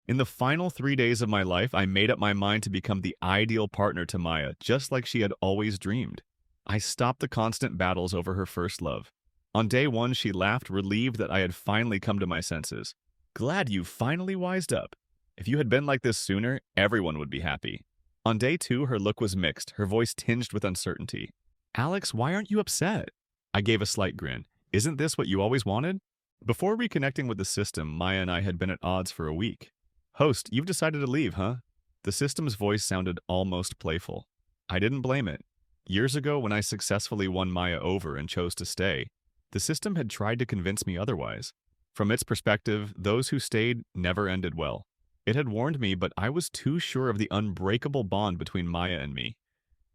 In the final 3 days of my life, I made up my mind to become the ideal partner to Maya, just like she had always dreamed. I stopped the constant battles over her first love. On day one, she laughed, relieved that I had finally come to my senses. Glad you finally wised up. If you had been like this sooner, everyone would be happy. On day two, her look was mixed, her voice tinged with uncertainty. Alex, why aren't you upset? I gave a slight grin. Isn't this what you always wanted? Before reconnecting with the system, Maya and I had been at odds for a week. Host, you've decided to leave, huh? The system's voice sounded almost playful. I didn't blame it. Years ago, when I successfully won Maya over and chose to stay, the system had tried to convince me otherwise. From its perspective, those who stayed never ended well. It had warned me, but I was too sure of the unbreakable bond between Maya and me,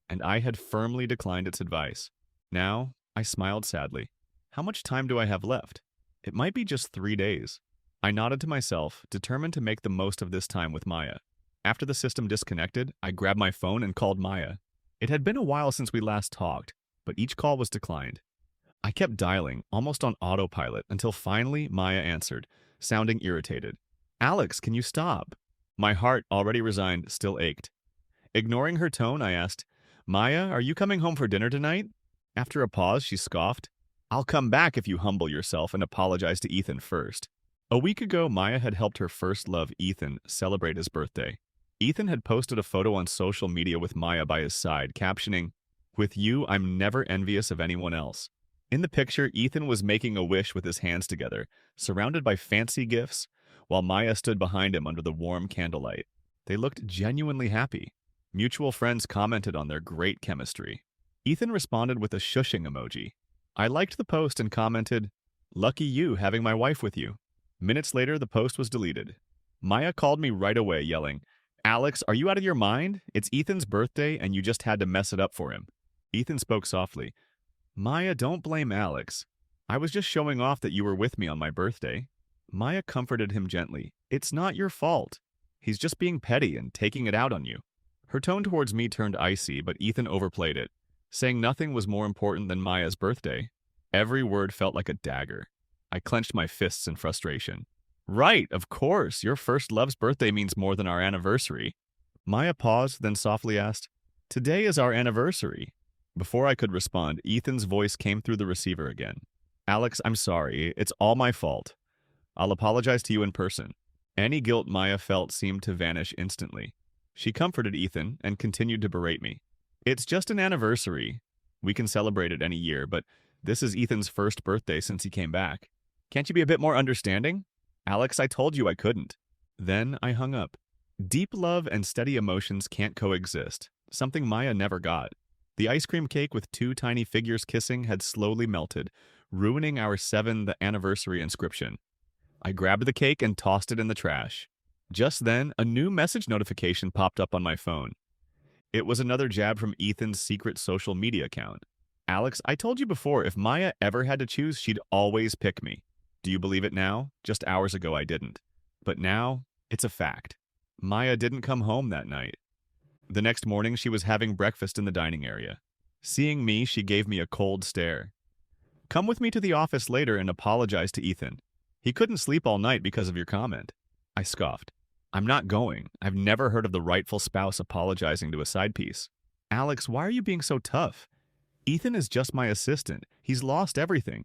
and I had firmly declined its advice. Now, I smiled sadly. How much time do I have left? It might be just 3 days. I nodded to myself, determined to make the most of this time with Maya. After the system disconnected, I grabbed my phone and called Maya. It had been a while since we last talked, but each call was declined. I kept dialing, almost on autopilot, until finally Maya answered, sounding irritated. Alex, can you stop? My heart, already resigned, still ached. Ignoring her tone, I asked, Maya, are you coming home for dinner tonight? After a pause, she scoffed. I'll come back if you humble yourself and apologize to Ethan first. A week ago, Maya had helped her first love, Ethan, celebrate his birthday. Ethan had posted a photo on social media with Maya by his side, captioning, With you, I'm never envious of anyone else. In the picture, Ethan was making a wish with his hands together, surrounded by fancy gifts, while Maya stood behind him under the warm candlelight. They looked genuinely happy. Mutual friends commented on their great chemistry. Ethan responded with a shushing emoji. I liked the post and commented, Lucky you having my wife with you. Minutes later, the post was deleted. Maya called me right away, yelling, Alex, are you out of your mind? It's Ethan's birthday and you just had to mess it up for him. Ethan spoke softly. Maya, don't blame Alex. I was just showing off that you were with me on my birthday. Maya comforted him gently. It's not your fault. He's just being petty and taking it out on you. Her tone towards me turned icy, but Ethan overplayed it, saying nothing was more important than Maya's birthday. Every word felt like a dagger. I clenched my fists in frustration. Right, of course, your first love's birthday means more than our anniversary. Maya paused, then softly asked, Today is our anniversary. Before I could respond, Ethan's voice came through the receiver again. Alex, I'm sorry. It's all my fault. I'll apologize to you in person. Any guilt Maya felt seemed to vanish instantly. She comforted Ethan and continued to berate me. It's just an anniversary. We can celebrate it any year, but this is Ethan's first birthday since he came back. Can't you be a bit more understanding? Alex, I told you I couldn't. Then I hung up. Deep love and steady emotions can't coexist, something Maya never got. The ice cream cake with two tiny figures kissing had slowly melted, ruining our 7th anniversary inscription. I grabbed the cake and tossed it in the trash. Just then, a new message notification popped up on my phone. It was another jab from Ethan's secret social media account. Alex, I told you before, if Maya ever had to choose, she'd always pick me. Do you believe it now? Just hours ago I didn't. But now, it's a fact. Maya didn't come home that night. The next morning, she was having breakfast in the dining area. Seeing me, she gave me a cold stare. Come with me to the office later and apologize to Ethan. He couldn't sleep all night because of your comment. I scoffed. I'm not going. I've never heard of the rightful spouse apologizing to a side piece. Alex, why are you being so tough? Ethan is just my assistant. He's lost everything.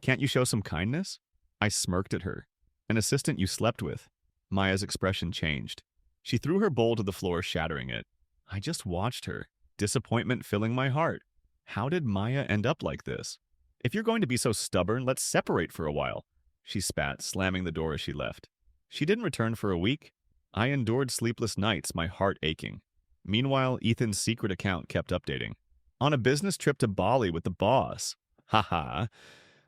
Can't you show some kindness? I smirked at her. An assistant you slept with. Maya's expression changed. She threw her bowl to the floor, shattering it. I just watched her, disappointment filling my heart. How did Maya end up like this? If you're going to be so stubborn, let's separate for a while. She spat, slamming the door as she left. She didn't return for a week. I endured sleepless nights, my heart aching. Meanwhile, Ethan's secret account kept updating. On a business trip to Bali with the boss. Haha.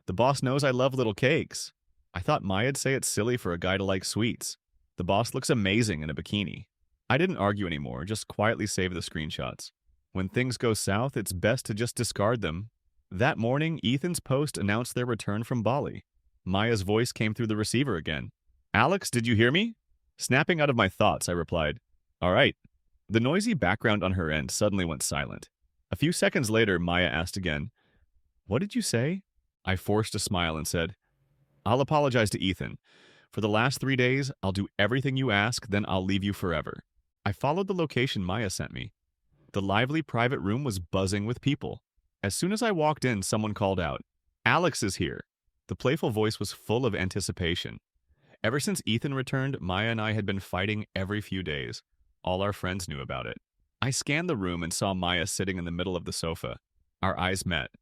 The boss knows I love little cakes. I thought Maya'd say it's silly for a guy to like sweets. The boss looks amazing in a bikini. I didn't argue anymore, just quietly saved the screenshots. When things go south, it's best to just discard them. That morning, Ethan's post announced their return from Bali. Maya's voice came through the receiver again. Alex, did you hear me? Snapping out of my thoughts, I replied, All right. The noisy background on her end suddenly went silent. A few seconds later, Maya asked again, What did you say? I forced a smile and said, I'll apologize to Ethan. For the last 3 days, I'll do everything you ask, then I'll leave you forever. I followed the location Maya sent me. The lively private room was buzzing with people. As soon as I walked in, someone called out, "Alex is here." The playful voice was full of anticipation. Ever since Ethan returned, Maya and I had been fighting every few days. All our friends knew about it. I scanned the room and saw Maya sitting in the middle of the sofa. Our eyes met.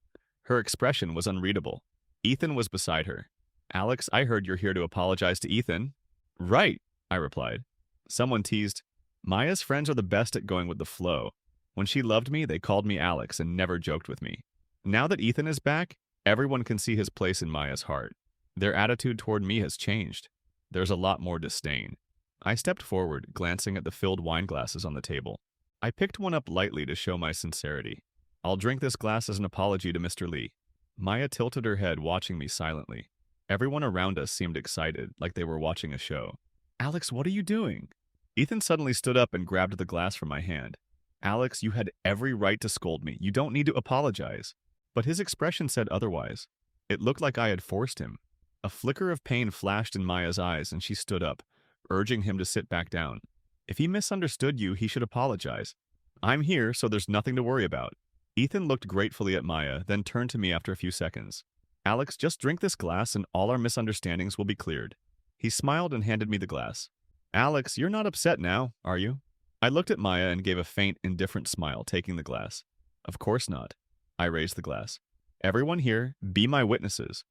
Her expression was unreadable. Ethan was beside her. "Alex, I heard you're here to apologize to Ethan." "Right," I replied. Someone teased, "Maya's friends are the best at going with the flow. When she loved me, they called me Alex and never joked with me. Now that Ethan is back, everyone can see his place in Maya's heart. Their attitude toward me has changed. There's a lot more disdain." I stepped forward, glancing at the filled wine glasses on the table. I picked one up lightly to show my sincerity. "I'll drink this glass as an apology to Mr. Lee." Maya tilted her head, watching me silently. Everyone around us seemed excited, like they were watching a show. "Alex, what are you doing?" Ethan suddenly stood up and grabbed the glass from my hand. "Alex, you had every right to scold me. You don't need to apologize." But his expression said otherwise. It looked like I had forced him. A flicker of pain flashed in Maya's eyes, and she stood up, urging him to sit back down. "If he misunderstood you, he should apologize. I'm here, so there's nothing to worry about." Ethan looked gratefully at Maya, then turned to me after a few seconds. "Alex, just drink this glass and all our misunderstandings will be cleared." He smiled and handed me the glass. "Alex, you're not upset now, are you?" I looked at Maya and gave a faint, indifferent smile, taking the glass. "Of course not." I raised the glass. "Everyone here, be my witnesses.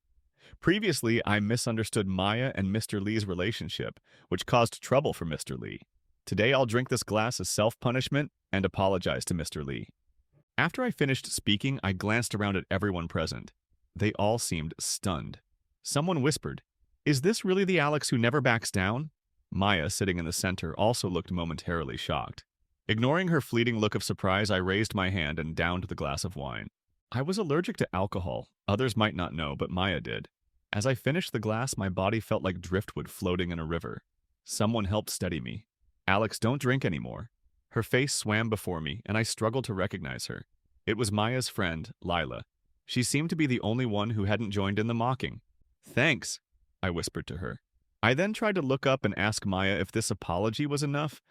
Previously, I misunderstood Maya and Mr. Lee's relationship, which caused trouble for Mr. Lee. Today, I'll drink this glass as self-punishment and apologize to Mr. Lee." After I finished speaking, I glanced around at everyone present. They all seemed stunned. Someone whispered, "Is this really the Alex who never backs down?" Maya, sitting in the center, also looked momentarily shocked. Ignoring her fleeting look of surprise, I raised my hand and downed the glass of wine. I was allergic to alcohol. Others might not know, but Maya did. As I finished the glass, my body felt like driftwood floating in a river. Someone helped steady me. "Alex, don't drink anymore." Her face swam before me, and I struggled to recognize her. It was Maya's friend, Lila. She seemed to be the only one who hadn't joined in the mocking. "Thanks," I whispered to her. I then tried to look up and ask Maya if this apology was enough,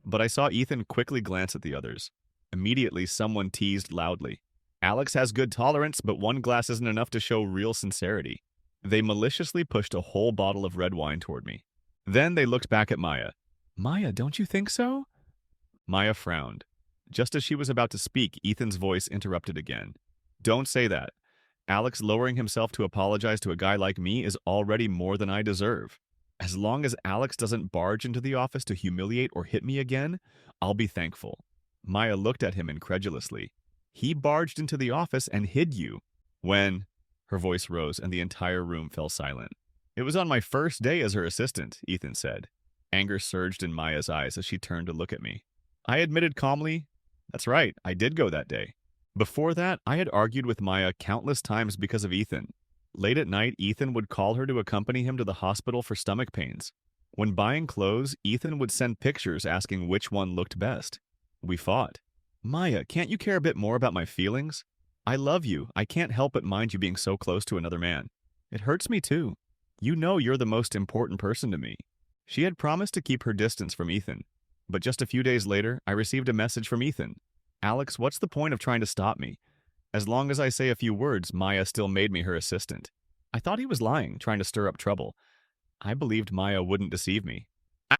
but I saw Ethan quickly glance at the others. Immediately, someone teased loudly, "Alex has good tolerance, but one glass isn't enough to show real sincerity." They maliciously pushed a whole bottle of red wine toward me. Then they looked back at Maya. "Maya, don't you think so?" Maya frowned. Just as she was about to speak, Ethan's voice interrupted again. "Don't say that. Alex lowering himself to apologize to a guy like me is already more than I deserve. As long as Alex doesn't barge into the office to humiliate or hit me again, I'll be thankful." Maya looked at him incredulously. "He barged into the office and hid you." "When?" Her voice rose and the entire room fell silent. "It was on my first day as her assistant," Ethan said. Anger surged in Maya's eyes as she turned to look at me. I admitted calmly, "That's right, I did go that day." Before that, I had argued with Maya countless times because of Ethan. Late at night, Ethan would call her to accompany him to the hospital for stomach pains. When buying clothes, Ethan would send pictures asking which one looked best. We fought. "Maya, can't you care a bit more about my feelings? I love you. I can't help but mind you being so close to another man. It hurts me too. You know you're the most important person to me." She had promised to keep her distance from Ethan. But just a few days later, I received a message from Ethan. "Alex, what's the point of trying to stop me? As long as I say a few words, Maya still made me her assistant." I thought he was lying, trying to stir up trouble. I believed Maya wouldn't deceive me.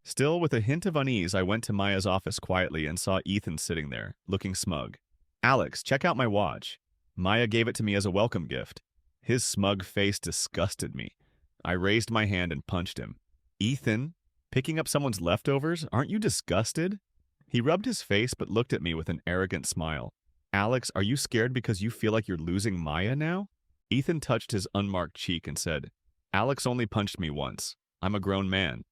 Still, with a hint of unease, I went to Maya's office quietly and saw Ethan sitting there, looking smug. "Alex, check out my watch." Maya gave it to me as a welcome gift. His smug face disgusted me. I raised my hand and punched him. "Ethan, picking up someone's leftovers? Aren't you disgusted?" He rubbed his face but looked at me with an arrogant smile. "Alex, are you scared because you feel like you're losing Maya now?" Ethan touched his unmarked cheek and said, "Alex only punched me once. I'm a grown man.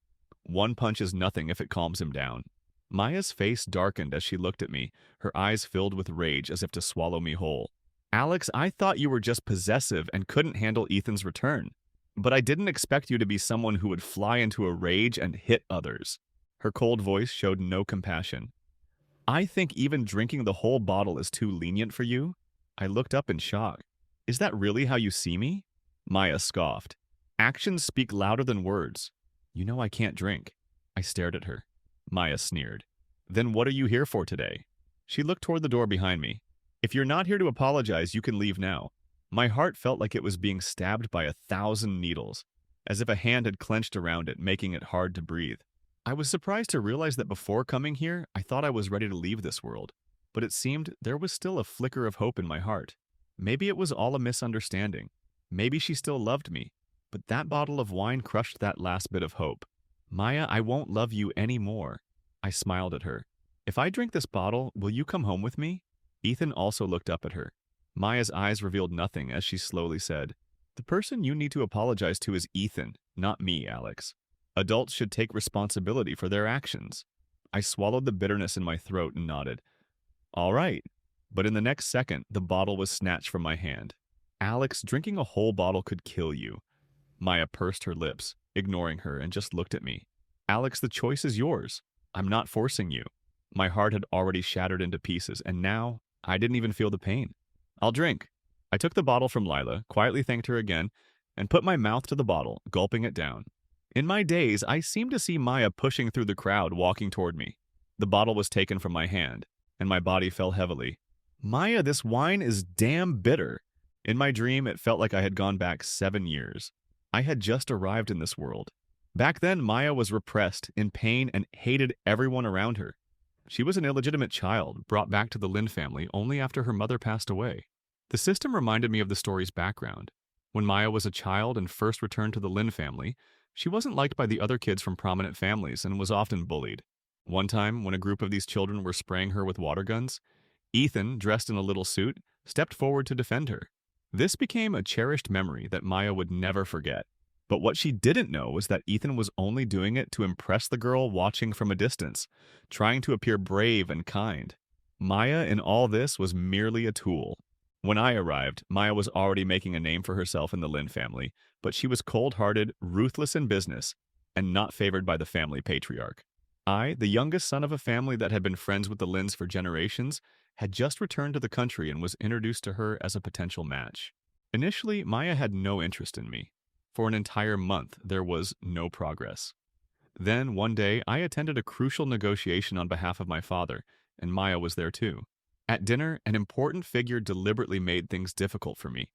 One punch is nothing if it calms him down." Maya's face darkened as she looked at me, her eyes filled with rage as if to swallow me whole. "Alex, I thought you were just possessive and couldn't handle Ethan's return. But I didn't expect you to be someone who would fly into a rage and hit others." Her cold voice showed no compassion. "I think even drinking the whole bottle is too lenient for you." I looked up in shock. "Is that really how you see me?" Maya scoffed. "Actions speak louder than words. You know I can't drink. I stared at her. Maya sneered. Then what are you here for today? She looked toward the door behind me. If you're not here to apologize, you can leave now. My heart felt like it was being stabbed by 1,000 needles, as if a hand had clenched around it, making it hard to breathe. I was surprised to realize that before coming here, I thought I was ready to leave this world, but it seemed there was still a flicker of hope in my heart. Maybe it was all a misunderstanding. Maybe she still loved me, but that bottle of wine crushed that last bit of hope. Maya, I won't love you anymore. I smiled at her. If I drink this bottle, will you come home with me? Ethan also looked up at her. Maya's eyes revealed nothing as she slowly said, The person you need to apologize to is Ethan, not me, Alex. Adults should take responsibility for their actions. I swallowed the bitterness in my throat and nodded. All right. But in the next second, the bottle was snatched from my hand. Alex, drinking a whole bottle could kill you. Maya pursed her lips, ignoring her, and just looked at me. Alex, the choice is yours. I'm not forcing you. My heart had already shattered into pieces, and now I didn't even feel the pain. I'll drink. I took the bottle from Lila, quietly thanked her again, and put my mouth to the bottle, gulping it down. In my daze, I seemed to see Maya pushing through the crowd, walking toward me. The bottle was taken from my hand, and my body fell heavily. Maya, this wine is damn bitter. In my dream, it felt like I had gone back 7 years. I had just arrived in this world. Back then, Maya was repressed, in pain, and hated everyone around her. She was an illegitimate child, brought back to the Lin family only after her mother passed away. The system reminded me of the story's background. When Maya was a child and first returned to the Lin family, she wasn't liked by the other kids from prominent families and was often bullied. One time, when a group of these children were spraying her with water guns, Ethan, dressed in a little suit, stepped forward to defend her. This became a cherished memory that Maya would never forget. But what she didn't know was that Ethan was only doing it to impress the girl watching from a distance, trying to appear brave and kind. Maya, in all this, was merely a tool. When I arrived, Maya was already making a name for herself in the Lin family, but she was cold-hearted, ruthless in business, and not favored by the family patriarch. I, the youngest son of a family that had been friends with the Lins for generations, had just returned to the country and was introduced to her as a potential match. Initially, Maya had no interest in me. For an entire month, there was no progress. Then, one day, I attended a crucial negotiation on behalf of my father, and Maya was there too. At dinner, an important figure deliberately made things difficult for me,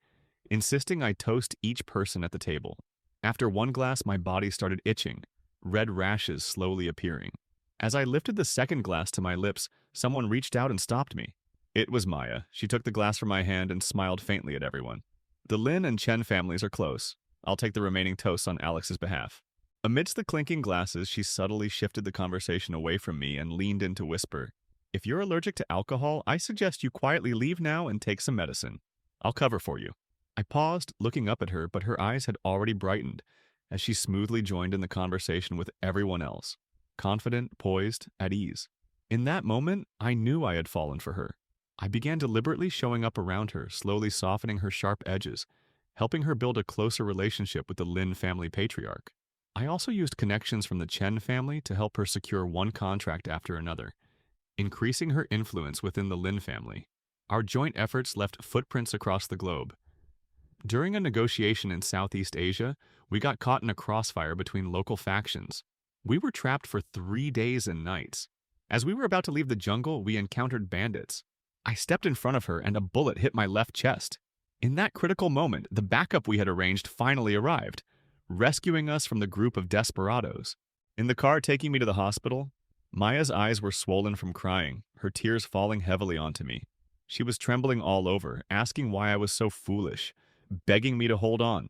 insisting I toast each person at the table. After one glass, my body started itching, red rashes slowly appearing. As I lifted the second glass to my lips, someone reached out and stopped me. It was Maya. She took the glass from my hand and smiled faintly at everyone. The Lin and Chen families are close. I'll take the remaining toasts on Alex's behalf. Amidst the clinking glasses, she subtly shifted the conversation away from me and leaned in to whisper, If you're allergic to alcohol, I suggest you quietly leave now and take some medicine. I'll cover for you. I paused, looking up at her, but her eyes had already brightened as she smoothly joined in the conversation with everyone else, confident, poised, at ease. In that moment, I knew I had fallen for her. I began deliberately showing up around her, slowly softening her sharp edges, helping her build a closer relationship with the Lin family patriarch. I also used connections from the Chen family to help her secure one contract after another, increasing her influence within the Lin family. Our joint efforts left footprints across the globe. During a negotiation in Southeast Asia, we got caught in a crossfire between local factions. We were trapped for 3 days and nights. As we were about to leave the jungle, we encountered bandits. I stepped in front of her and a bullet hit my left chest. In that critical moment, the backup we had arranged finally arrived, rescuing us from the group of desperados. In the car taking me to the hospital, Maya's eyes were swollen from crying, her tears falling heavily onto me. She was trembling all over, asking why I was so foolish, begging me to hold on.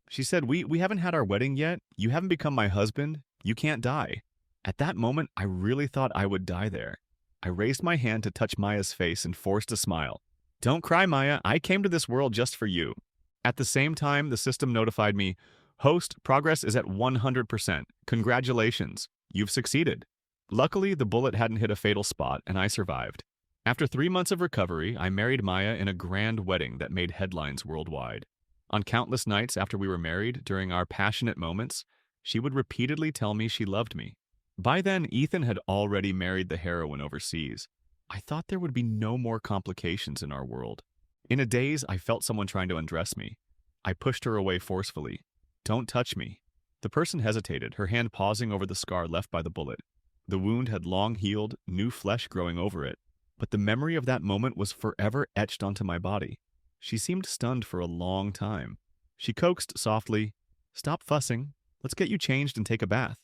She said, we haven't had our wedding yet. You haven't become my husband. You can't die. At that moment, I really thought I would die there. I raised my hand to touch Maya's face and forced a smile. Don't cry, Maya. I came to this world just for you. At the same time, the system notified me, Host, progress is at 100%. Congratulations. You've succeeded. Luckily, the bullet hadn't hit a fatal spot, and I survived. After 3 months of recovery, I married Maya in a grand wedding that made headlines worldwide. On countless nights after we were married, during our passionate moments, she would repeatedly tell me she loved me. By then, Ethan had already married the heroine overseas. I thought there would be no more complications in our world. In a daze, I felt someone trying to undress me. I pushed her away forcefully. Don't touch me. The person hesitated, her hand pausing over the scar left by the bullet. The wound had long healed, new flesh growing over it, but the memory of that moment was forever etched onto my body. She seemed stunned for a long time. She coaxed softly, "Stop fussing. Let's get you changed and take a bath."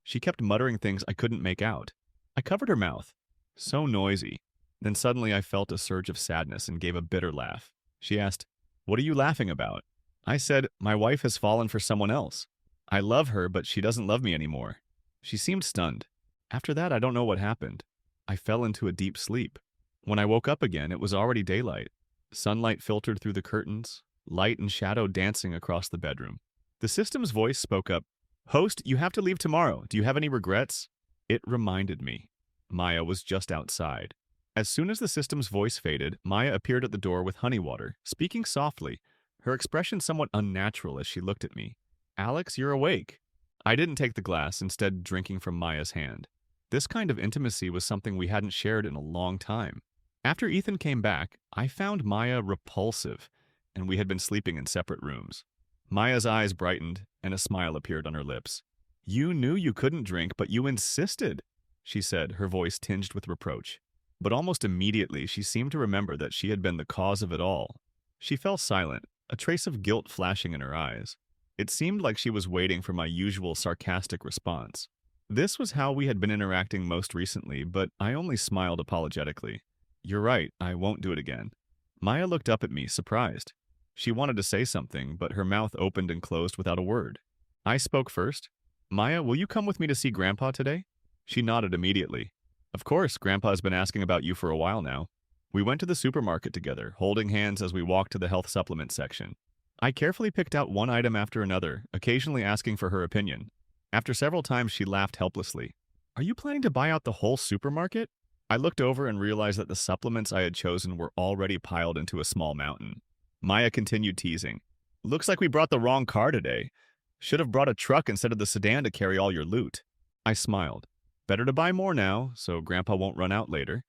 She kept muttering things I couldn't make out. I covered her mouth. So noisy. Then suddenly I felt a surge of sadness and gave a bitter laugh. She asked, "What are you laughing about?" I said, "My wife has fallen for someone else. I love her, but she doesn't love me anymore." She seemed stunned. After that, I don't know what happened. I fell into a deep sleep. When I woke up again, it was already daylight. Sunlight filtered through the curtains, light and shadow dancing across the bedroom. The system's voice spoke up, "Host, you have to leave tomorrow. Do you have any regrets?" It reminded me. Maya was just outside. As soon as the system's voice faded, Maya appeared at the door with honey water, speaking softly, her expression somewhat unnatural as she looked at me. "Alex, you're awake." I didn't take the glass, instead drinking from Maya's hand. This kind of intimacy was something we hadn't shared in a long time. After Ethan came back, I found Maya repulsive, and we had been sleeping in separate rooms. Maya's eyes brightened, and a smile appeared on her lips. "You knew you couldn't drink, but you insisted," she said, her voice tinged with reproach. But almost immediately, she seemed to remember that she had been the cause of it all. She fell silent, a trace of guilt flashing in her eyes. It seemed like she was waiting for my usual sarcastic response. This was how we had been interacting most recently, but I only smiled apologetically. "You're right, I won't do it again." Maya looked up at me, surprised. She wanted to say something, but her mouth opened and closed without a word. I spoke first. "Maya, will you come with me to see Grandpa today?" She nodded immediately. "Of course, Grandpa's been asking about you for a while now." We went to the supermarket together, holding hands as we walked to the health supplement section. I carefully picked out one item after another, occasionally asking for her opinion. After several times, she laughed helplessly. "Are you planning to buy out the whole supermarket?" I looked over and realized that the supplements I had chosen were already piled into a small mountain. Maya continued teasing. "Looks like we brought the wrong car today. Should have brought a truck instead of the sedan to carry all your loot." I smiled. "Better to buy more now, so Grandpa won't run out later.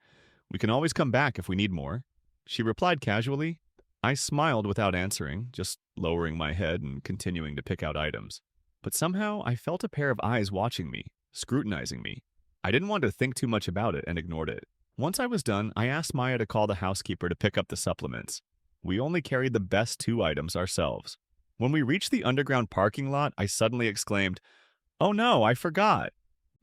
We can always come back if we need more." She replied casually. I smiled without answering, just lowering my head and continuing to pick out items. But somehow I felt a pair of eyes watching me, scrutinizing me. I didn't want to think too much about it and ignored it. Once I was done, I asked Maya to call the housekeeper to pick up the supplements. We only carried the best 2 items ourselves. When we reached the underground parking lot, I suddenly exclaimed, "Oh no, I forgot!"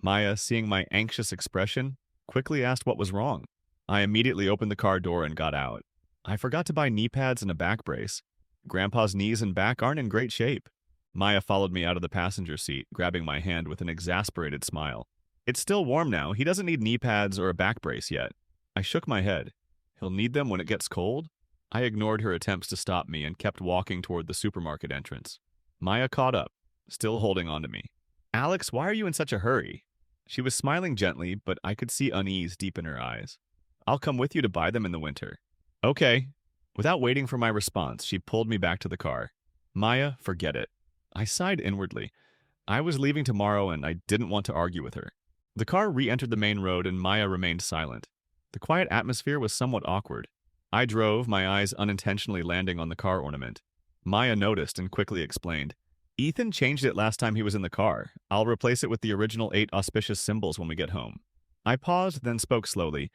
Maya, seeing my anxious expression, quickly asked what was wrong. I immediately opened the car door and got out. "I forgot to buy knee pads and a back brace. Grandpa's knees and back aren't in great shape." Maya followed me out of the passenger seat, grabbing my hand with an exasperated smile. "It's still warm now. He doesn't need knee pads or a back brace yet." I shook my head. "He'll need them when it gets cold?" I ignored her attempts to stop me and kept walking toward the supermarket entrance. Maya caught up, still holding on to me. "Alex, why are you in such a hurry?" She was smiling gently, but I could see unease deep in her eyes. "I'll come with you to buy them in the winter." "Okay." Without waiting for my response, she pulled me back to the car. "Maya, forget it." I sighed inwardly. I was leaving tomorrow and I didn't want to argue with her. The car re-entered the main road and Maya remained silent. The quiet atmosphere was somewhat awkward. I drove, my eyes unintentionally landing on the car ornament. Maya noticed and quickly explained. "Ethan changed it last time he was in the car. I'll replace it with the original 8 auspicious symbols when we get home." I paused, then spoke slowly.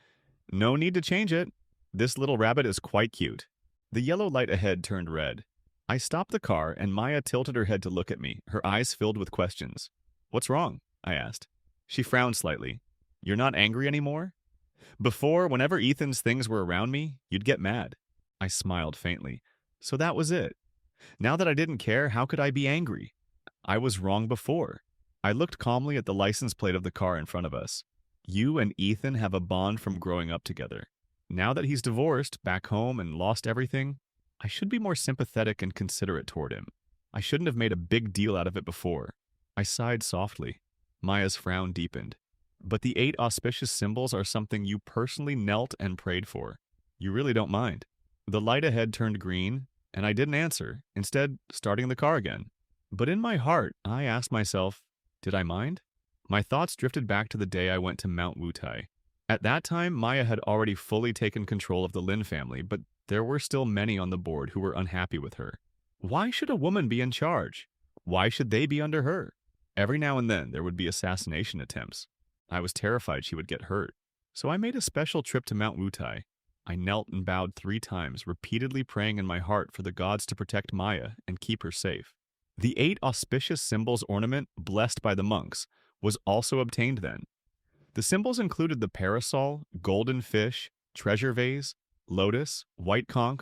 "No need to change it. This little rabbit is quite cute." The yellow light ahead turned red. I stopped the car and Maya tilted her head to look at me, her eyes filled with questions. "What's wrong?" I asked. She frowned slightly. "You're not angry anymore? Before, whenever Ethan's things were around me, you'd get mad." I smiled faintly. So that was it. Now that I didn't care, how could I be angry? I was wrong before. I looked calmly at the license plate of the car in front of us. You and Ethan have a bond from growing up together. Now that he's divorced, back home, and lost everything, I should be more sympathetic and considerate toward him. I shouldn't have made a big deal out of it before. I sighed softly. Maya's frown deepened. "But the 8 auspicious symbols are something you personally knelt and prayed for. You really don't mind." The light ahead turned green, and I didn't answer, instead starting the car again. But in my heart, I asked myself, did I mind? My thoughts drifted back to the day I went to Mount Wutai. At that time, Maya had already fully taken control of the Lin family, but there were still many on the board who were unhappy with her. Why should a woman be in charge? Why should they be under her? Every now and then, there would be assassination attempts. I was terrified she would get hurt. So I made a special trip to Mount Wutai. I knelt and bowed 3 times, repeatedly praying in my heart for the gods to protect Maya and keep her safe. The 8 auspicious symbols ornament, blessed by the monks, was also obtained then. The symbols included the parasol, golden fish, treasure vase, lotus, white conch,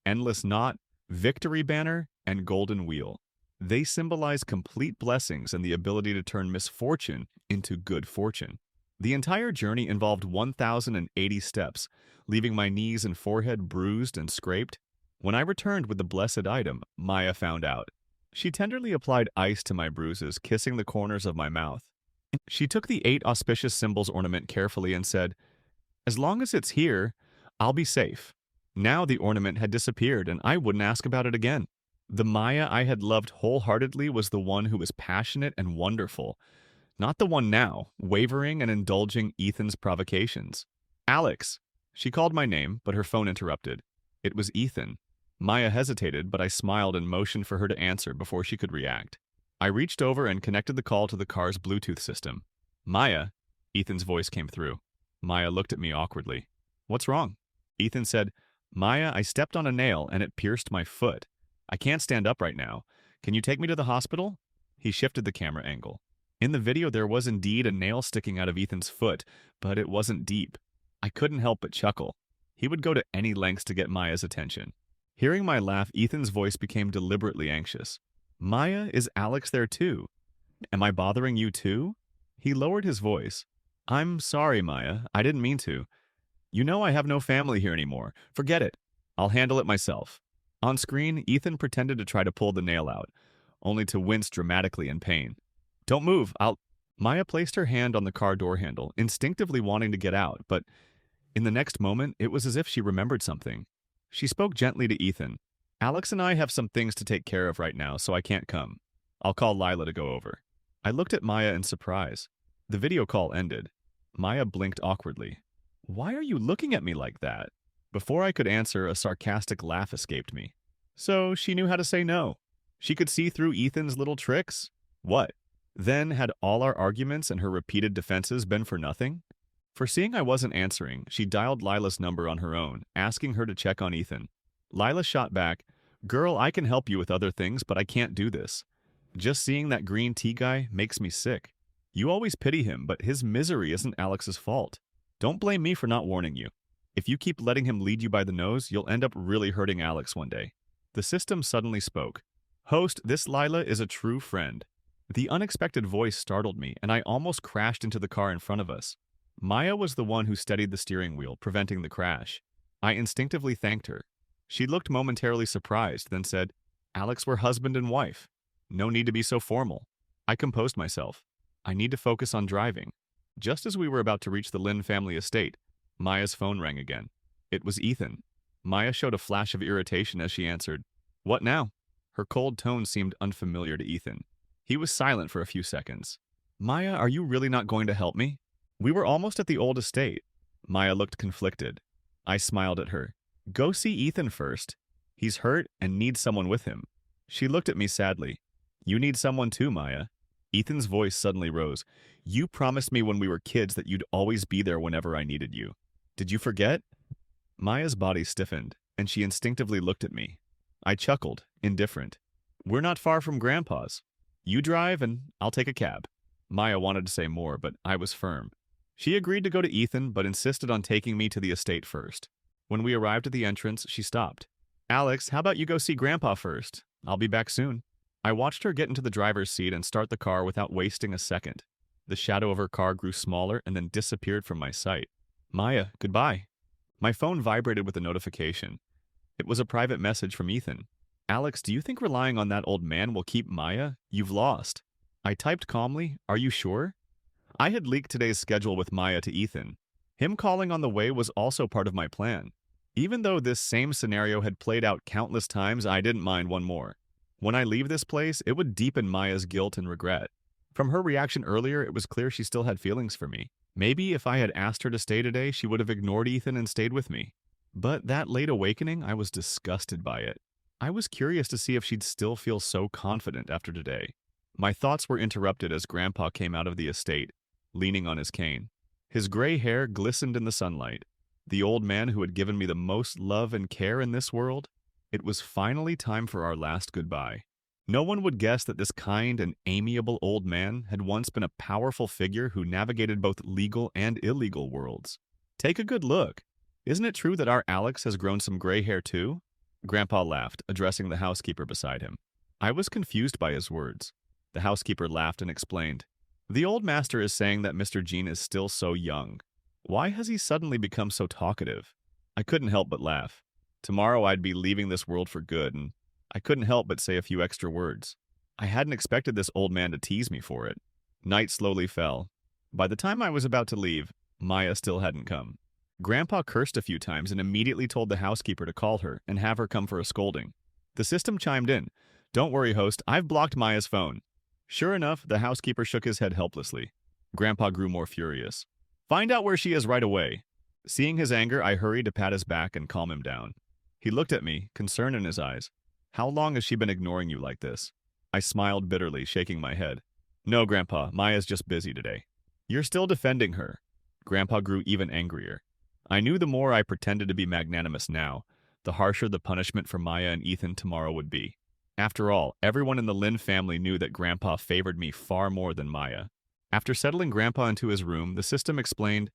endless knot, victory banner, and golden wheel. They symbolize complete blessings and the ability to turn misfortune into good fortune. The entire journey involved 1,080 steps, leaving my knees and forehead bruised and scraped. When I returned with the blessed item, Maya found out. She tenderly applied ice to my bruises, kissing the corners of my mouth. She took the 8 auspicious symbols ornament carefully and said, "As long as it's here, I'll be safe." Now the ornament had disappeared, and I wouldn't ask about it again. The Maya I had loved wholeheartedly was the one who was passionate and wonderful, not the one now, wavering and indulging Ethan's provocations. "Alex!" She called my name, but her phone interrupted. It was Ethan. Maya hesitated, but I smiled and motioned for her to answer before she could react. I reached over and connected the call to the car's Bluetooth system. "Maya?" Ethan's voice came through. Maya looked at me awkwardly. "What's wrong?" Ethan said, "Maya, I stepped on a nail and it pierced my foot. I can't stand up right now. Can you take me to the hospital?" He shifted the camera angle. In the video, there was indeed a nail sticking out of Ethan's foot, but it wasn't deep. I couldn't help but chuckle. He would go to any lengths to get Maya's attention. Hearing my laugh, Ethan's voice became deliberately anxious. "Maya, is Alex there too? Am I bothering you too?" He lowered his voice. "I'm sorry, Maya. I didn't mean to. You know I have no family here anymore. Forget it. I'll handle it myself." On screen, Ethan pretended to try to pull the nail out, only to wince dramatically in pain. "Don't move, Maya placed her hand on the car door handle, instinctively wanting to get out, but in the next moment, it was as if she remembered something. She spoke gently to Ethan. "Alex and I have some things to take care of right now, so I can't come. I'll call Lila to go over." I looked at Maya in surprise. The video call ended. Maya blinked awkwardly. "Why are you looking at me like that?" Before I could answer, a sarcastic laugh escaped me. So she knew how to say no. She could see through Ethan's little tricks? What? Then had all our arguments and her repeated defenses been for nothing? Foreseeing I wasn't answering, she dialed Lila's number on her own, asking her to check on Ethan. Lila shot back, "Girl, I can help you with other things, but I can't do this. Just seeing that green tea guy makes me sick. You always pity him, but his misery isn't Alex's fault. Don't blame me for not warning you. If you keep letting him lead you by the nose, you'll end up really hurting Alex one day." The system suddenly spoke. "Host, this Lila is a true friend." The unexpected voice startled me, and I almost crashed into the car in front of us. Maya was the one who steadied the steering wheel, preventing the crash. I instinctively thanked her. She looked momentarily surprised, then said, "Alex, we're husband and wife. No need to be so formal." I composed myself. I need to focus on driving. Just as we were about to reach the Lin family estate, Maya's phone rang again. It was Ethan. Maya showed a flash of irritation as she answered, "What now?" Her cold tone seemed unfamiliar to Ethan. He was silent for a few seconds. "Maya, are you really not going to help me? We were almost at the old estate." Maya looked conflicted. I smiled at her. "Go see Ethan first. He's hurt and needs someone with him." She looked at me sadly. "You need someone too, Maya." Ethan's voice suddenly rose. "You promised me when we were kids that you'd always be there whenever I needed you. Did you forget?" Maya's body stiffened, and she instinctively looked at me. I chuckled, indifferent. "We're not far from Grandpa's. You drive, and I'll take a cab." Maya wanted to say more, but I was firm. She agreed to go to Ethan, but insisted on taking me to the estate first. When we arrived at the entrance, she stopped. "Alex, how about you go see Grandpa first? I'll be back soon." I watched her get into the driver's seat and start the car without wasting a second. The shadow of her car grew smaller and then disappeared from my sight. "Maya, goodbye." My phone vibrated with a notification. It was a private message from Ethan. "Alex, do you think relying on that old man will keep Maya? You've lost." I typed calmly, "Are you sure?" I had leaked today's schedule with Maya to Ethan. Him calling on the way was also part of my plan. Even though this same scenario had played out countless times, I didn't mind one more. When I leave this place, it would deepen Maya's guilt and regret. From her reaction earlier, it was clear she still had feelings for me. Maybe if I had asked her to stay today, she would have ignored Ethan and stayed with me. But that late awakening, I was disgusted by it. I was curious to see if she'd still feel so confident after today. My thoughts were interrupted as Grandpa came out of the estate, leaning on his cane. His gray hair glistened in the sunlight. The old man who had given me the most love and care in this world? It was finally time for our last goodbye. No one would guess that this kind and amiable old man had once been a powerful figure who navigated both legal and illegal worlds. Take a good look. Isn't it true that our Alex has grown some gray hair too? Grandpa laughed, addressing the housekeeper beside him. I was confused by his words. The housekeeper laughed and explained. The old master is saying that Mr. Jean is still so young. Why has he suddenly become so talkative? I couldn't help but laugh. Tomorrow I'd be leaving this world for good, and I couldn't help but say a few extra words. I hadn't expected this old man to tease me for it. Night slowly fell. By the time I was about to leave, Maya still hadn't come. Grandpa cursed a few times and immediately told the housekeeper to call her and have her come for a scolding. The system chimed in. Don't worry, host, I've blocked Maya's phone. Sure enough, the housekeeper shook his head helplessly. Grandpa grew more furious. Find out where she is right away. Seeing his anger, I hurried to pat his back and calm him down. He looked at me, concern in his eyes. How long has she been ignoring you like this? I smiled bitterly, shaking my head. No, Grandpa, Maya's just busy today. You're still defending her. Grandpa grew even angrier. I knew the more I pretended to be magnanimous now, the harsher the punishment for Maya and Ethan tomorrow would be. After all, everyone in the Lin family knew that Grandpa favored me far more than Maya. After settling Grandpa into his room, the system explained,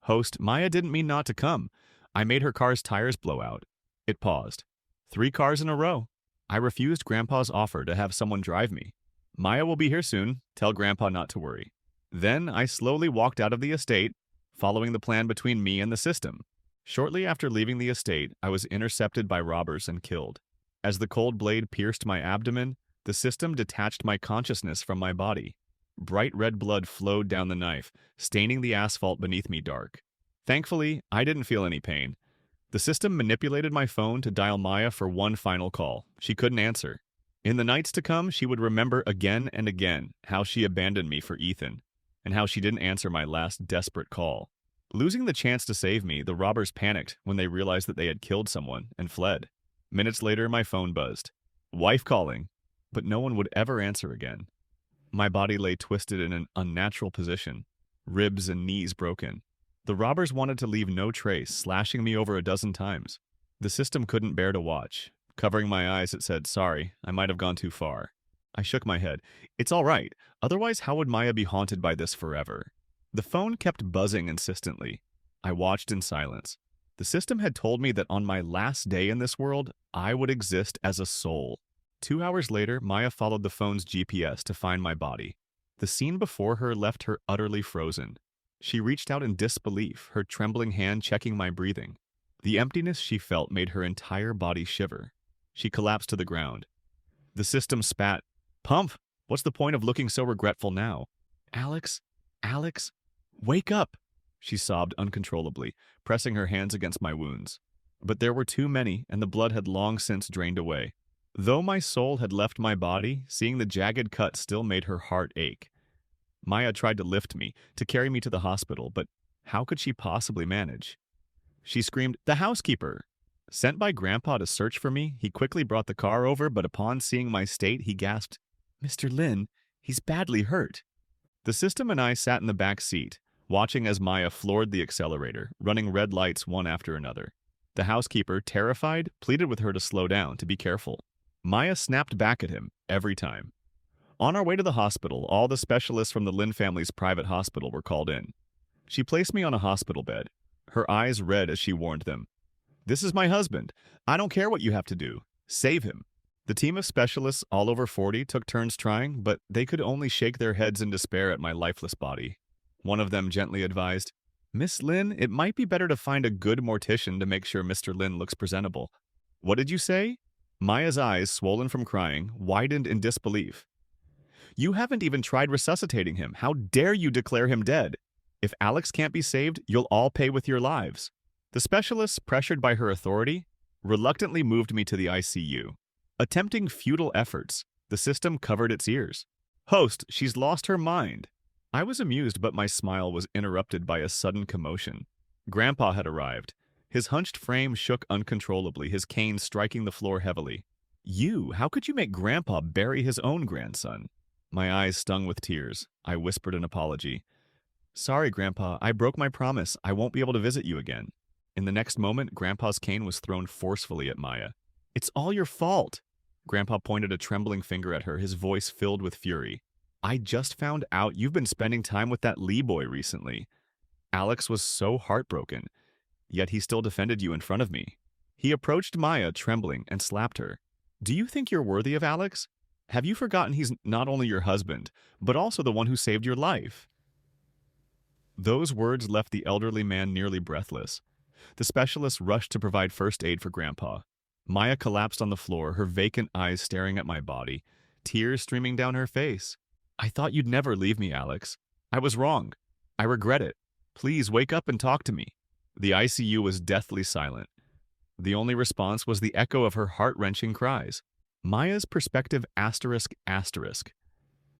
Host, Maya didn't mean not to come. I made her car's tires blow out. It paused. 3 cars in a row. I refused Grandpa's offer to have someone drive me. Maya will be here soon. Tell Grandpa not to worry. Then I slowly walked out of the estate, following the plan between me and the system. Shortly after leaving the estate, I was intercepted by robbers and killed. As the cold blade pierced my abdomen, the system detached my consciousness from my body. Bright red blood flowed down the knife, staining the asphalt beneath me dark. Thankfully, I didn't feel any pain. The system manipulated my phone to dial Maya for one final call. She couldn't answer. In the nights to come, she would remember again and again how she abandoned me for Ethan, and how she didn't answer my last desperate call. Losing the chance to save me, the robbers panicked when they realized that they had killed someone and fled. Minutes later, my phone buzzed. Wife calling. But no one would ever answer again. My body lay twisted in an unnatural position, ribs and knees broken. The robbers wanted to leave no trace, slashing me over a dozen times. The system couldn't bear to watch. Covering my eyes, it said, Sorry, I might have gone too far. I shook my head. It's all right. Otherwise, how would Maya be haunted by this forever? The phone kept buzzing insistently. I watched in silence. The system had told me that on my last day in this world, I would exist as a soul. 2 hours later, Maya followed the phone's GPS to find my body. The scene before her left her utterly frozen. She reached out in disbelief, her trembling hand checking my breathing. The emptiness she felt made her entire body shiver. She collapsed to the ground. The system spat. Pump! What's the point of looking so regretful now? Alex? Alex? Wake up! She sobbed uncontrollably, pressing her hands against my wounds. But there were too many, and the blood had long since drained away. Though my soul had left my body, seeing the jagged cut still made her heart ache. Maya tried to lift me, to carry me to the hospital, but how could she possibly manage? She screamed, The housekeeper! Sent by Grandpa to search for me, he quickly brought the car over, but upon seeing my state, he gasped, Mr. Lin, he's badly hurt. The system and I sat in the back seat, watching as Maya floored the accelerator, running red lights one after another. The housekeeper, terrified, pleaded with her to slow down, to be careful. Maya snapped back at him, every time. On our way to the hospital, all the specialists from the Lin family's private hospital were called in. She placed me on a hospital bed, her eyes red as she warned them. This is my husband. I don't care what you have to do. Save him. The team of specialists, all over 40, took turns trying, but they could only shake their heads in despair at my lifeless body. One of them gently advised, Miss Lin, it might be better to find a good mortician to make sure Mr. Lin looks presentable. What did you say? Maya's eyes, swollen from crying, widened in disbelief. You haven't even tried resuscitating him. How dare you declare him dead? If Alex can't be saved, you'll all pay with your lives. The specialists, pressured by her authority, reluctantly moved me to the ICU. Attempting futile efforts, the system covered its ears. Host, she's lost her mind. I was amused, but my smile was interrupted by a sudden commotion. Grandpa had arrived. His hunched frame shook uncontrollably, his cane striking the floor heavily. How could you make Grandpa bury his own grandson? My eyes stung with tears. I whispered an apology. Sorry, Grandpa, I broke my promise. I won't be able to visit you again. In the next moment, Grandpa's cane was thrown forcefully at Maya. It's all your fault. Grandpa pointed a trembling finger at her, his voice filled with fury. I just found out you've been spending time with that Lee boy recently. Alex was so heartbroken, yet he still defended you in front of me. He approached Maya, trembling, and slapped her. Do you think you're worthy of Alex? Have you forgotten he's not only your husband, but also the one who saved your life? Those words left the elderly man nearly breathless. The specialist rushed to provide first aid for Grandpa. Maya collapsed on the floor, her vacant eyes staring at my body, tears streaming down her face. I thought you'd never leave me, Alex. I was wrong. I regret it. Please wake up and talk to me. The ICU was deathly silent. The only response was the echo of her heart-wrenching cries. Maya's perspective ****.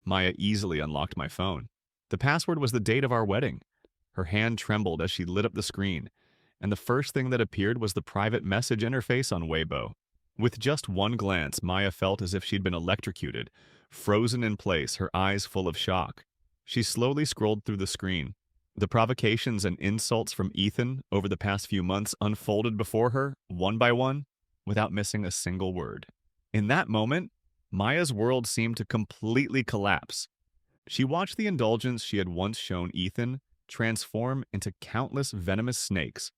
Maya easily unlocked my phone. The password was the date of our wedding. Her hand trembled as she lit up the screen, and the first thing that appeared was the private message interface on Weibo. With just one glance, Maya felt as if she'd been electrocuted, frozen in place, her eyes full of shock. She slowly scrolled through the screen. The provocations and insults from Ethan over the past few months unfolded before her, one by one, without missing a single word. In that moment, Maya's world seemed to completely collapse. She watched the indulgence she had once shown Ethan transform into countless venomous snakes,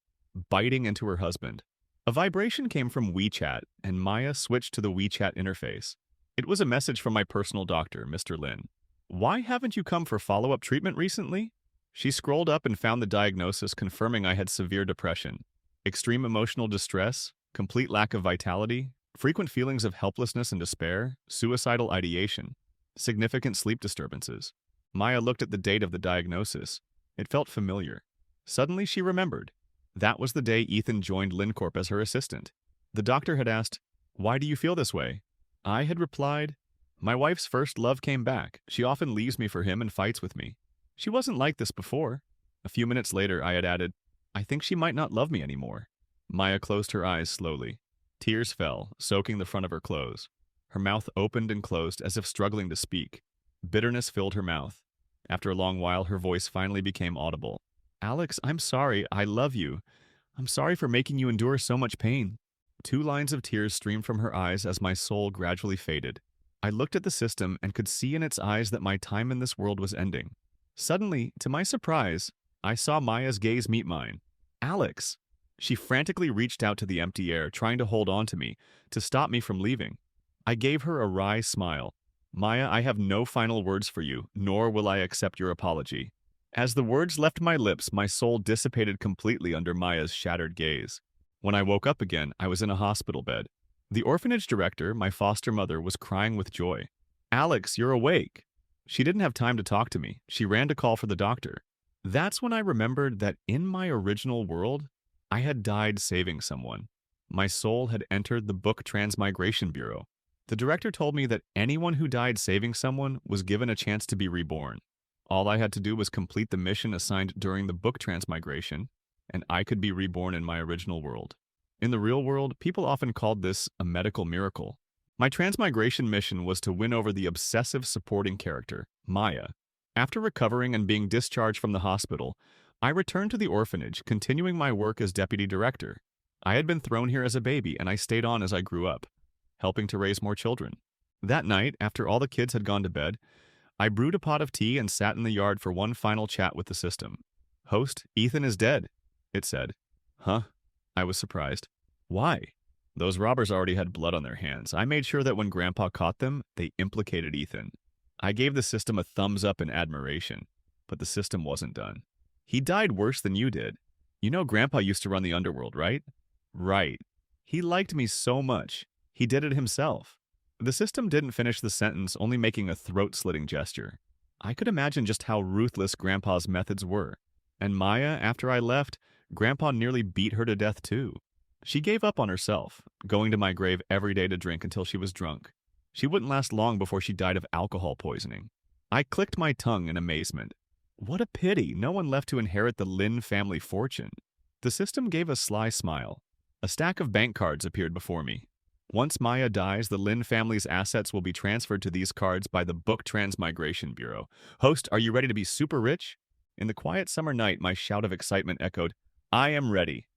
biting into her husband. A vibration came from WeChat, and Maya switched to the WeChat interface. It was a message from my personal doctor, Mr. Lin. Why haven't you come for follow-up treatment recently? She scrolled up and found the diagnosis confirming I had severe depression, extreme emotional distress, complete lack of vitality, frequent feelings of helplessness and despair, suicidal ideation, significant sleep disturbances. Maya looked at the date of the diagnosis. It felt familiar. Suddenly she remembered. That was the day Ethan joined LinCorp as her assistant. The doctor had asked, "Why do you feel this way?" I had replied, "My wife's first love came back. She often leaves me for him and fights with me. She wasn't like this before." A few minutes later, I had added, "I think she might not love me anymore." Maya closed her eyes slowly. Tears fell, soaking the front of her clothes. Her mouth opened and closed as if struggling to speak. Bitterness filled her mouth. After a long while, her voice finally became audible. "Alex, I'm sorry. I love you. I'm sorry for making you endure so much pain." 2 lines of tears streamed from her eyes as my soul gradually faded. I looked at the system and could see in its eyes that my time in this world was ending. Suddenly, to my surprise, I saw Maya's gaze meet mine. "Alex!" She frantically reached out to the empty air, trying to hold on to me, to stop me from leaving. I gave her a wry smile. "Maya, I have no final words for you, nor will I accept your apology." As the words left my lips, my soul dissipated completely under Maya's shattered gaze. When I woke up again, I was in a hospital bed. The orphanage director, my foster mother, was crying with joy. "Alex, you're awake." She didn't have time to talk to me. She ran to call for the doctor. That's when I remembered that in my original world, I had died saving someone. My soul had entered the book Transmigration Bureau. The director told me that anyone who died saving someone was given a chance to be reborn. All I had to do was complete the mission assigned during the book Transmigration, and I could be reborn in my original world. In the real world, people often called this a medical miracle. My transmigration mission was to win over the obsessive supporting character, Maya. After recovering and being discharged from the hospital, I returned to the orphanage, continuing my work as deputy director. I had been thrown here as a baby, and I stayed on as I grew up, helping to raise more children. That night, after all the kids had gone to bed, I brewed a pot of tea and sat in the yard for one final chat with the system. "Host, Ethan is dead," it said. "Huh?" I was surprised. "Why?" "Those robbers already had blood on their hands. I made sure that when Grandpa caught them, they implicated Ethan." I gave the system a thumbs up in admiration, but the system wasn't done. "He died worse than you did. You know Grandpa used to run the underworld, right?" "Right. He liked me so much. He did it himself." The system didn't finish the sentence, only making a throat-slitting gesture. I could imagine just how ruthless Grandpa's methods were. And Maya, after I left, Grandpa nearly beat her to death too. She gave up on herself, going to my grave every day to drink until she was drunk. She wouldn't last long before she died of alcohol poisoning. I clicked my tongue in amazement. What a pity, no one left to inherit the Lin family fortune. The system gave a sly smile. A stack of bank cards appeared before me. Once Maya dies, the Lin family's assets will be transferred to these cards by the Book Transmigration Bureau. Host, are you ready to be super rich? In the quiet summer night, my shout of excitement echoed, I am ready.